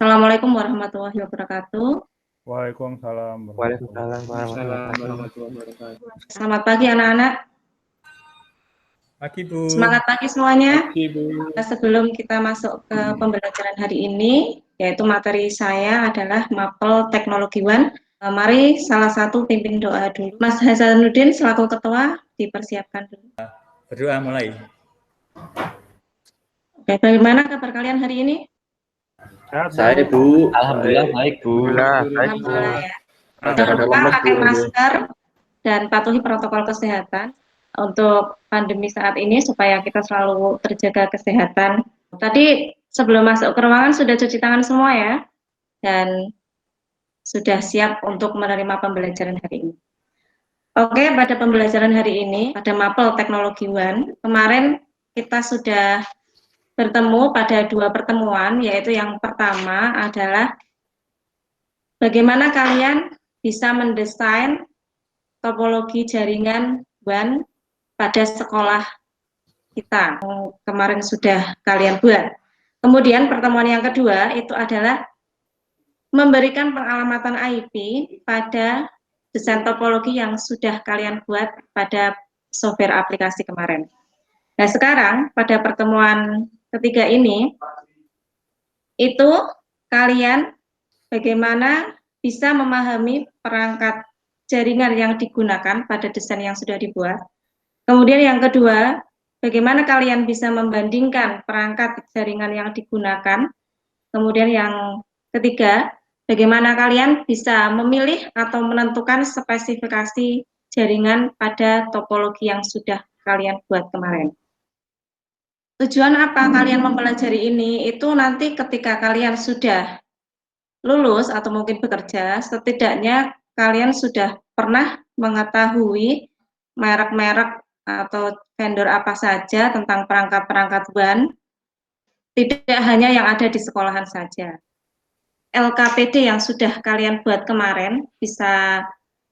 Assalamualaikum warahmatullahi wabarakatuh. Waalaikumsalam Waalaikumsalam warahmatullahi wabarakatuh. Selamat pagi anak-anak. Pagi, Bu. Semangat pagi semuanya. Pagi, Bu. Sebelum kita masuk ke pembelajaran hari ini, yaitu materi saya adalah Mapel Teknologi One. Mari salah satu pimpin doa dulu. Mas Hasanuddin selaku ketua dipersiapkan dulu. Berdoa mulai. Oke, bagaimana kabar kalian hari ini? Saya Bu, Alhamdulillah baik Bu. Alhamdulillah ya. Jangan lupa pakai masker dan patuhi protokol kesehatan untuk pandemi saat ini supaya kita selalu terjaga kesehatan. Tadi sebelum masuk ke ruangan sudah cuci tangan semua ya, dan sudah siap untuk menerima pembelajaran hari ini. Oke, pada pembelajaran hari ini, pada Mapel Teknologi One, kemarin kita sudah bertemu pada 2 pertemuan, yaitu yang pertama adalah bagaimana kalian bisa mendesain topologi jaringan WAN pada sekolah kita. Kemarin sudah kalian buat. Kemudian pertemuan yang kedua itu adalah memberikan pengalamatan IP pada desain topologi yang sudah kalian buat pada software aplikasi kemarin. Nah, sekarang pada pertemuan ketiga ini, itu kalian bagaimana bisa memahami perangkat jaringan yang digunakan pada desain yang sudah dibuat. Kemudian yang kedua, bagaimana kalian bisa membandingkan perangkat jaringan yang digunakan. Kemudian yang ketiga, bagaimana kalian bisa memilih atau menentukan spesifikasi jaringan pada topologi yang sudah kalian buat kemarin. Tujuan apa kalian mempelajari ini? Itu nanti ketika kalian sudah lulus atau mungkin bekerja, setidaknya kalian sudah pernah mengetahui merek-merek atau vendor apa saja tentang perangkat-perangkat WAN, tidak hanya yang ada di sekolahan saja. LKPD yang sudah kalian buat kemarin bisa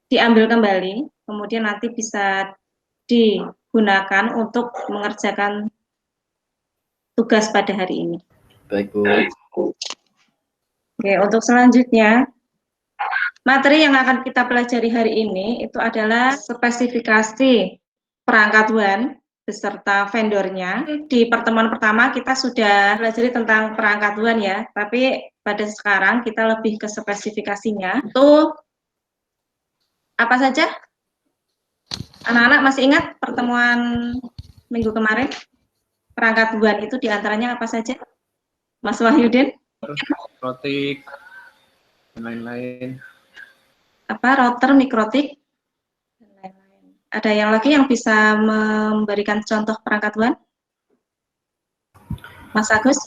diambil kembali, kemudian nanti bisa digunakan untuk mengerjakan tugas pada hari ini. Baik Bu. Oke, untuk selanjutnya, materi yang akan kita pelajari hari ini itu adalah spesifikasi perangkat WAN beserta vendornya. Di pertemuan pertama kita sudah pelajari tentang perangkat WAN ya, tapi pada sekarang kita lebih ke spesifikasinya. Itu apa saja? Anak-anak masih ingat pertemuan minggu kemarin? Perangkat WAN itu diantaranya apa saja? Mas Wahyudin? Mikrotik, dan lain-lain. Apa, router, mikrotik, dan lain-lain. Ada yang lagi yang bisa memberikan contoh perangkat WAN? Mas Agus?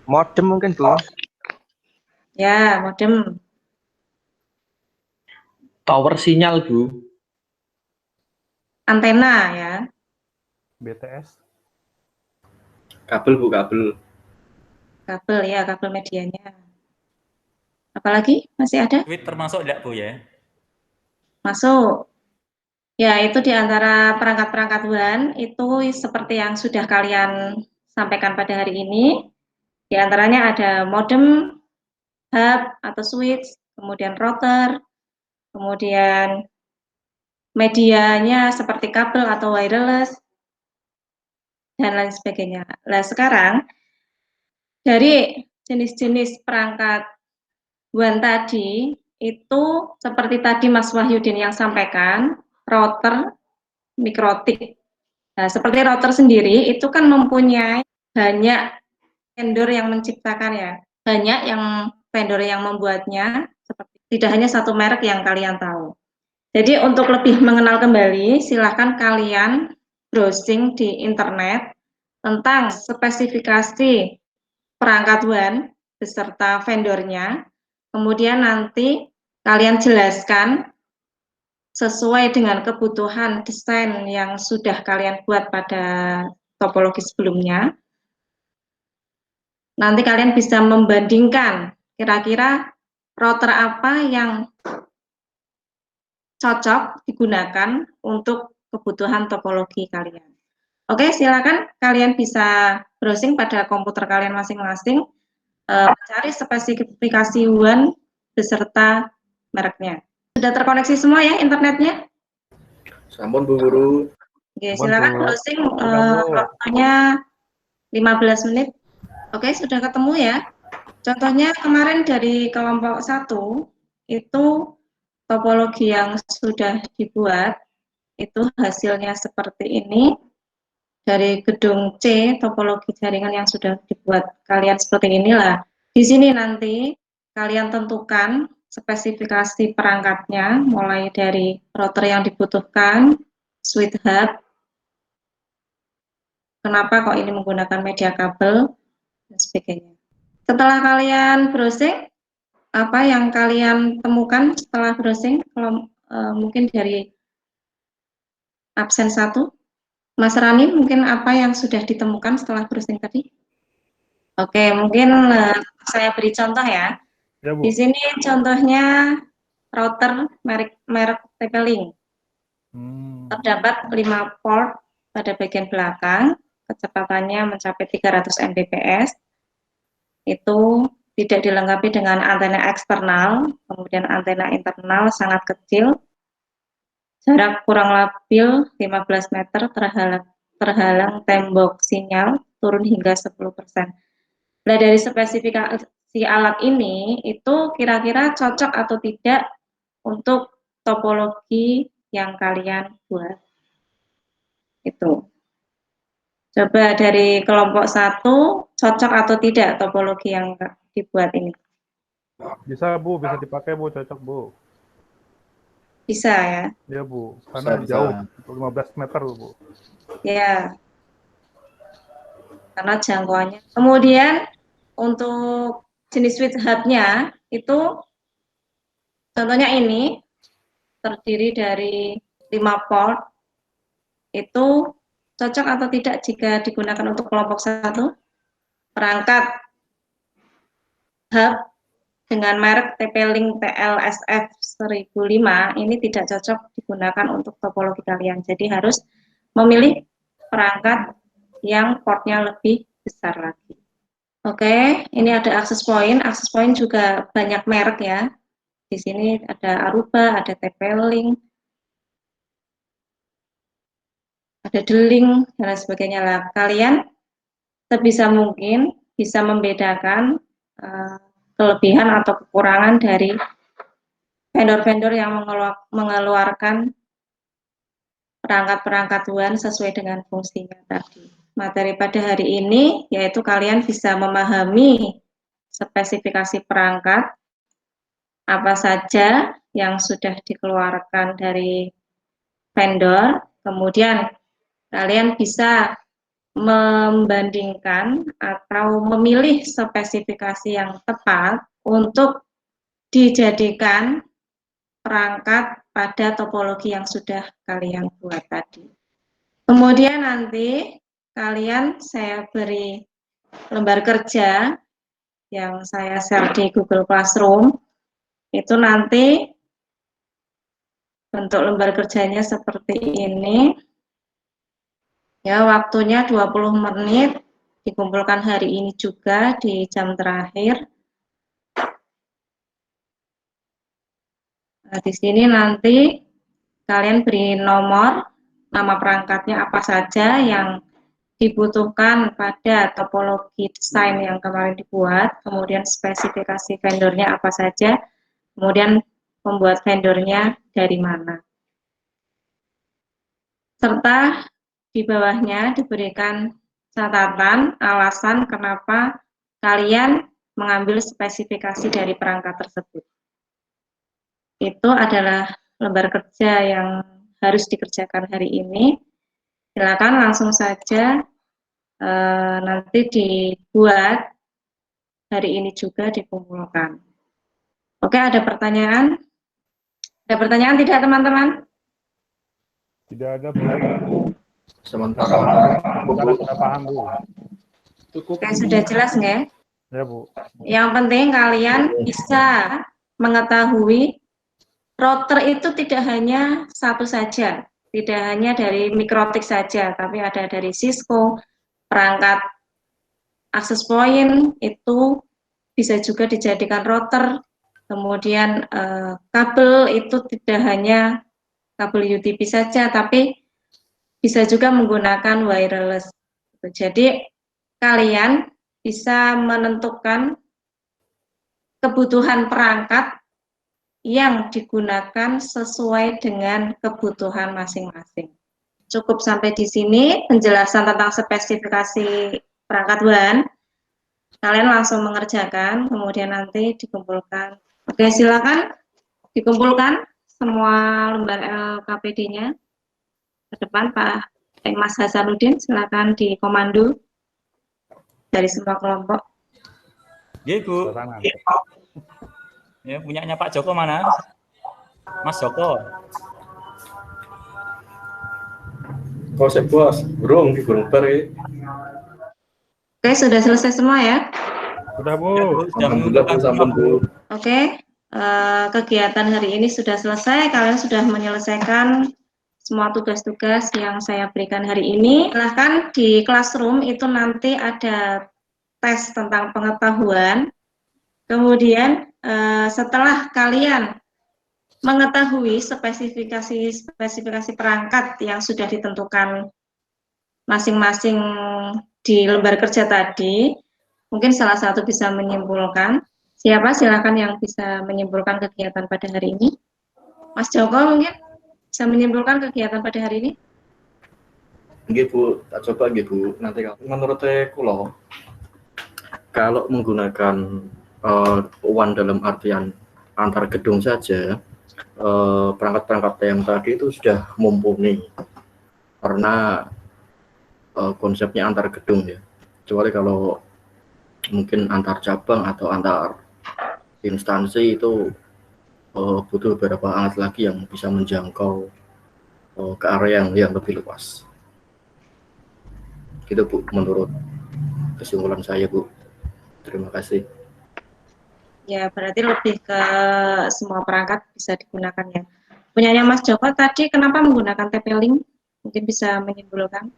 Modem mungkin Bu. Ya, modem. Tower sinyal Bu. Antena ya. BTS. Kabel Bu, kabel. Kabel ya, kabel medianya. Apalagi masih ada? Switch termasuk enggak, Bu ya? Masuk. Ya, itu di antara perangkat-perangkat WAN itu seperti yang sudah kalian sampaikan pada hari ini. Di antaranya ada modem, hub atau switch, kemudian router, kemudian medianya seperti kabel atau wireless, dan lain sebagainya. Nah, sekarang dari jenis-jenis perangkat WAN tadi, itu seperti tadi Mas Wahyudin yang sampaikan, router, mikrotik. Nah, seperti router sendiri, itu kan mempunyai banyak vendor yang menciptakan ya. Banyak yang vendor yang membuatnya, tidak hanya satu merek yang kalian tahu. Jadi untuk lebih mengenal kembali, silakan kalian browsing di internet tentang spesifikasi perangkat WAN beserta vendornya. Kemudian nanti kalian jelaskan sesuai dengan kebutuhan desain yang sudah kalian buat pada topologi sebelumnya. Nanti kalian bisa membandingkan kira-kira router apa yang cocok digunakan untuk kebutuhan topologi kalian. Oke, silakan kalian bisa browsing pada komputer kalian masing-masing mencari spesifikasi WAN beserta mereknya. Sudah terkoneksi semua ya internetnya? Sampun Bu Guru. Oke, Ampun, silakan Bu. browsing, Sudah, Bu. waktunya 15 menit. Oke, sudah ketemu ya. Contohnya kemarin dari kelompok 1, itu topologi yang sudah dibuat, itu hasilnya seperti ini. Dari gedung C, topologi jaringan yang sudah dibuat kalian seperti inilah. Di sini nanti kalian tentukan spesifikasi perangkatnya, mulai dari router yang dibutuhkan, switch hub, kenapa kok ini menggunakan media kabel, dan sebagainya. Setelah kalian browsing, apa yang kalian temukan setelah browsing? Kalau mungkin dari absen 1, Mas Rani, mungkin apa yang sudah ditemukan setelah browsing tadi? Oke, mungkin saya beri contoh ya. Ya, Bu. Di sini contohnya router merek TP-Link. Terdapat 5 port pada bagian belakang, kecepatannya mencapai 300 Mbps. Itu tidak dilengkapi dengan antena eksternal, kemudian antena internal sangat kecil, jarak kurang lebih 15 meter terhalang tembok sinyal, turun hingga 10%. Nah, dari spesifikasi alat ini, itu kira-kira cocok atau tidak untuk topologi yang kalian buat. Itu. Coba dari kelompok 1, cocok atau tidak topologi yang dibuat ini? Bisa, Bu. Bisa dipakai, Bu. Cocok, Bu. Bisa ya? Ya, Bu. Karena Bisa. jauh. 15 meter, Bu. Ya, karena jangkauannya. Kemudian untuk jenis switch hub-nya itu contohnya ini terdiri dari 5 port. Itu cocok atau tidak jika digunakan untuk kelompok 1? Perangkat hub dengan merek TP-Link TLSF 1005 ini tidak cocok digunakan untuk topologi kalian. Jadi harus memilih perangkat yang portnya lebih besar lagi. Oke, ini ada access point. Access point juga banyak merek ya. Di sini ada Aruba, ada TP-Link, ada D-Link, dan lain sebagainya lah. Kalian sebisa mungkin bisa membedakan kelebihan atau kekurangan dari vendor-vendor yang mengeluarkan perangkat-perangkat WAN sesuai dengan fungsinya tadi. Materi pada hari ini yaitu kalian bisa memahami spesifikasi perangkat, apa saja yang sudah dikeluarkan dari vendor, kemudian kalian bisa membandingkan atau memilih spesifikasi yang tepat untuk dijadikan perangkat pada topologi yang sudah kalian buat tadi. Kemudian nanti kalian saya beri lembar kerja yang saya share di Google Classroom. Itu nanti bentuk lembar kerjanya seperti ini. Ya, waktunya 20 menit, dikumpulkan hari ini juga di jam terakhir. Nah, di sini nanti kalian beri nomor, nama perangkatnya apa saja yang dibutuhkan pada topologi desain yang kemarin dibuat, kemudian spesifikasi vendornya apa saja, kemudian pembuat vendornya dari mana. Serta di bawahnya diberikan catatan alasan kenapa kalian mengambil spesifikasi dari perangkat tersebut. Itu adalah lembar kerja yang harus dikerjakan hari ini. Silakan langsung saja nanti dibuat hari ini juga dikumpulkan. Oke, ada pertanyaan? Ada pertanyaan tidak teman-teman? Tidak ada, Bu. Sementara. Sudah paham, Bu. Oke, sudah jelas nggak? Ya, Bu. Yang penting kalian bisa mengetahui router itu tidak hanya satu saja, tidak hanya dari Mikrotik saja, tapi ada dari Cisco, perangkat access point itu bisa juga dijadikan router. Kemudian kabel itu tidak hanya kabel UTP saja, tapi bisa juga menggunakan wireless. Jadi kalian bisa menentukan kebutuhan perangkat yang digunakan sesuai dengan kebutuhan masing-masing. Cukup sampai di sini penjelasan tentang spesifikasi perangkat WAN. Kalian langsung mengerjakan, kemudian nanti dikumpulkan. Oke, silakan dikumpulkan semua lembar LKPD-nya ke depan, Pak Mas Hasanuddin. Silakan dikomando dari semua kelompok. Iya, Bu. Tangan. Ya, punyanya Pak Joko mana? Mas Joko. Kok saya bos, burung di burung peri. Oke, sudah selesai semua ya? Sudah, Bu. Ya, Bu, sudah Alhamdulillah Bu, sampun Bu. Oke, kegiatan hari ini sudah selesai. Kalian sudah menyelesaikan semua tugas-tugas yang saya berikan hari ini. Silahkan di classroom itu nanti ada tes tentang pengetahuan. Kemudian setelah kalian mengetahui spesifikasi perangkat yang sudah ditentukan masing-masing di lembar kerja tadi, mungkin salah satu bisa menyimpulkan. Siapa silakan yang bisa menyimpulkan kegiatan pada hari ini? Mas Joko mungkin bisa menyimpulkan kegiatan pada hari ini? Nggih Bu, tak coba nggih Bu. Nanti menurut kula kalau menggunakan WAN dalam artian antar gedung saja, perangkat-perangkat yang tadi itu sudah mumpuni karena konsepnya antar gedung ya. Kecuali kalau mungkin antar cabang atau antar instansi itu butuh beberapa alat lagi yang bisa menjangkau ke area yang lebih luas. Gitu Bu, menurut kesimpulan saya Bu. Terima kasih. Ya, berarti lebih ke semua perangkat bisa digunakan ya. Punyanya Mas Joko tadi kenapa menggunakan TP-Link? Mungkin bisa menyimpulkan.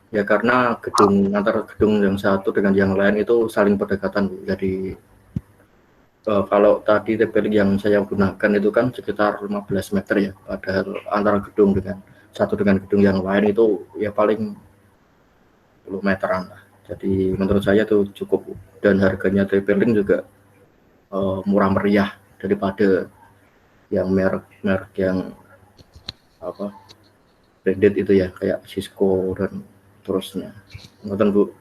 Ya karena antar gedung yang satu dengan yang lain itu saling berdekatan Bu. Jadi kalau tadi TP-Link yang saya gunakan itu kan sekitar 15 meter ya. Padahal antara gedung dengan satu dengan gedung yang lain itu ya paling 10 meteran lah. Jadi menurut saya itu cukup, dan harganya TP-Link juga murah meriah daripada yang merek yang apa branded itu ya, kayak Cisco dan terusnya. Ngoten Bu.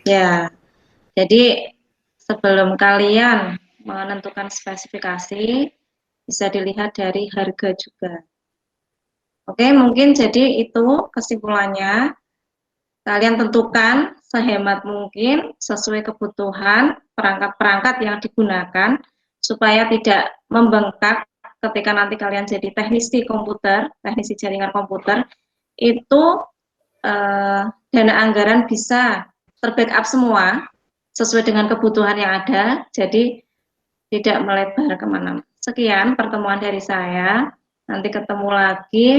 Ya, jadi sebelum kalian menentukan spesifikasi bisa dilihat dari harga juga. Oke, mungkin jadi itu kesimpulannya. Kalian tentukan sehemat mungkin sesuai kebutuhan perangkat-perangkat yang digunakan supaya tidak membengkak ketika nanti kalian jadi teknisi komputer, teknisi jaringan komputer, itu dana anggaran bisa terbackup semua sesuai dengan kebutuhan yang ada, jadi tidak melebar kemana-mana. Sekian pertemuan dari saya, nanti ketemu lagi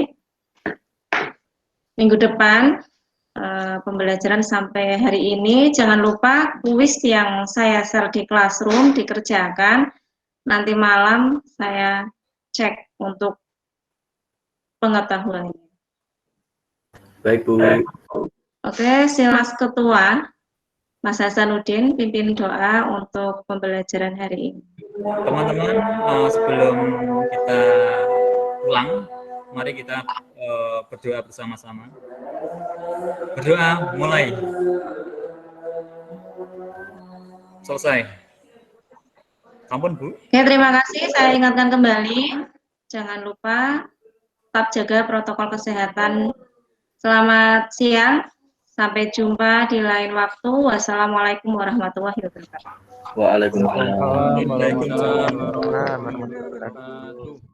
minggu depan. Pembelajaran sampai hari ini. Jangan lupa kuis yang saya share di classroom dikerjakan. Nanti malam saya cek untuk pengetahuannya. Baik Bu. Oke, silakan Mas Ketua Mas Hasanuddin pimpin doa untuk pembelajaran hari ini. Teman-teman, sebelum kita pulang, mari kita berdoa bersama-sama. Berdoa mulai. Selesai. Ampun Bu. Oke, terima kasih. Saya ingatkan kembali, jangan lupa tetap jaga protokol kesehatan. Selamat siang, sampai jumpa di lain waktu. Wassalamualaikum warahmatullahi wabarakatuh. Waalaikumsalam. Waalaikumsalam warahmatullahi wabarakatuh.